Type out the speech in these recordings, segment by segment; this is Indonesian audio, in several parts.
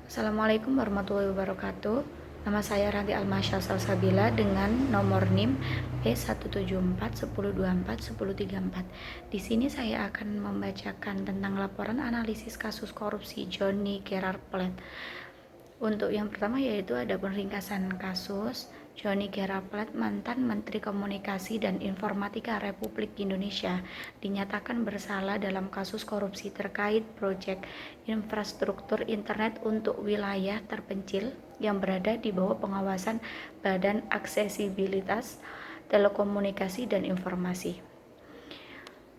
Assalamualaikum warahmatullahi wabarakatuh. Nama saya Ranti Almasya Salsabila dengan nomor NIM P17410241034. Di sini saya akan membacakan tentang laporan analisis kasus korupsi Johnny Gerard Plet. Untuk yang pertama yaitu ada peringkasan kasus. Johnny Gerard Plet, mantan Menteri Komunikasi dan Informatika Republik Indonesia, dinyatakan bersalah dalam kasus korupsi terkait proyek infrastruktur internet untuk wilayah terpencil yang berada di bawah pengawasan Badan Aksesibilitas Telekomunikasi dan Informasi,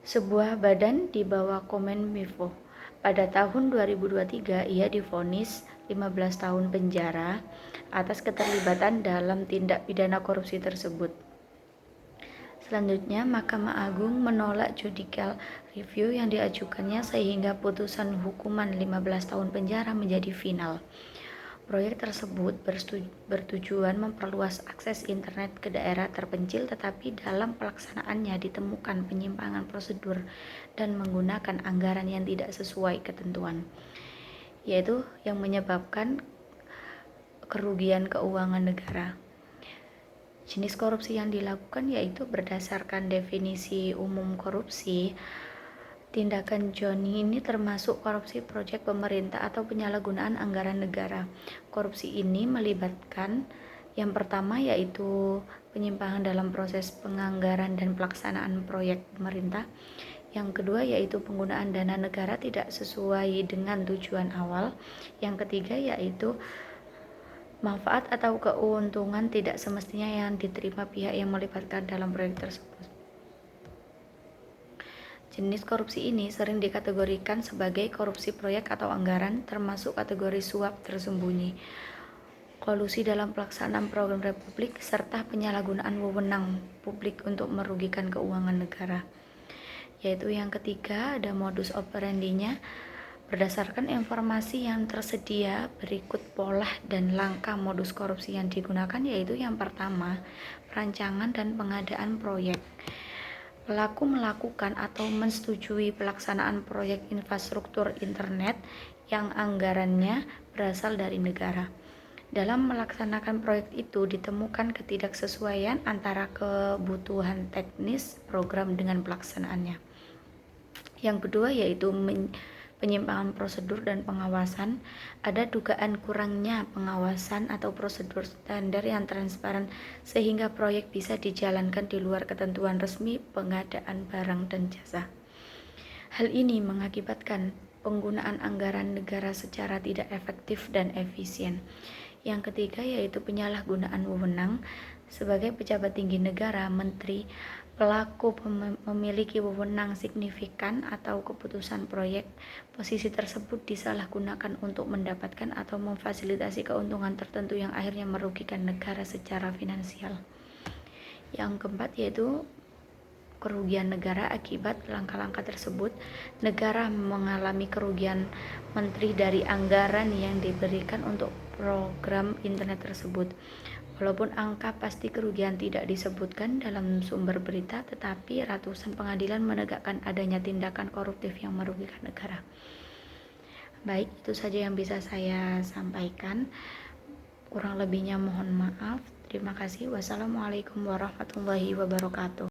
sebuah badan di bawah Kominfo. Pada tahun 2023, ia divonis 15 tahun penjara atas keterlibatan dalam tindak pidana korupsi tersebut. Selanjutnya, Mahkamah Agung menolak judicial review yang diajukannya sehingga putusan hukuman 15 tahun penjara menjadi final. Proyek tersebut bertujuan memperluas akses internet ke daerah terpencil, tetapi dalam pelaksanaannya ditemukan penyimpangan prosedur dan menggunakan anggaran yang tidak sesuai ketentuan, yaitu yang menyebabkan kerugian keuangan negara. Jenis korupsi yang dilakukan yaitu berdasarkan definisi umum korupsi. Tindakan Johnny ini termasuk korupsi proyek pemerintah atau penyalahgunaan anggaran negara. Korupsi ini melibatkan yang pertama yaitu penyimpangan dalam proses penganggaran dan pelaksanaan proyek pemerintah. Yang kedua yaitu penggunaan dana negara tidak sesuai dengan tujuan awal. Yang ketiga yaitu manfaat atau keuntungan tidak semestinya yang diterima pihak yang melibatkan dalam proyek tersebut. Jenis korupsi ini sering dikategorikan sebagai korupsi proyek atau anggaran, termasuk kategori suap tersembunyi, kolusi dalam pelaksanaan program Republik, serta penyalahgunaan wewenang publik untuk merugikan keuangan negara. Yaitu yang ketiga ada modus operandinya. Berdasarkan informasi yang tersedia, berikut pola dan langkah modus korupsi yang digunakan, yaitu yang pertama, perancangan dan pengadaan proyek. Pelaku melakukan atau menyetujui pelaksanaan proyek infrastruktur internet yang anggarannya berasal dari negara. Dalam melaksanakan proyek itu ditemukan ketidaksesuaian antara kebutuhan teknis program dengan pelaksanaannya. Yang kedua yaitu penyimpangan prosedur dan pengawasan. Ada dugaan kurangnya pengawasan atau prosedur standar yang transparan sehingga proyek bisa dijalankan di luar ketentuan resmi pengadaan barang dan jasa. Hal ini mengakibatkan penggunaan anggaran negara secara tidak efektif dan efisien. Yang ketiga yaitu penyalahgunaan wewenang. Sebagai pejabat tinggi negara, menteri, pelaku memiliki wewenang signifikan atau keputusan proyek. Posisi tersebut disalahgunakan untuk mendapatkan atau memfasilitasi keuntungan tertentu yang akhirnya merugikan negara secara finansial. Yang keempat yaitu kerugian negara akibat langkah-langkah tersebut. Negara mengalami kerugian menteri dari anggaran yang diberikan untuk program internet tersebut. Walaupun angka pasti kerugian tidak disebutkan dalam sumber berita, tetapi ratusan pengadilan menegakkan adanya tindakan koruptif yang merugikan negara. Baik, itu saja yang bisa saya sampaikan. Kurang lebihnya mohon maaf. Terima kasih. Wassalamualaikum warahmatullahi wabarakatuh.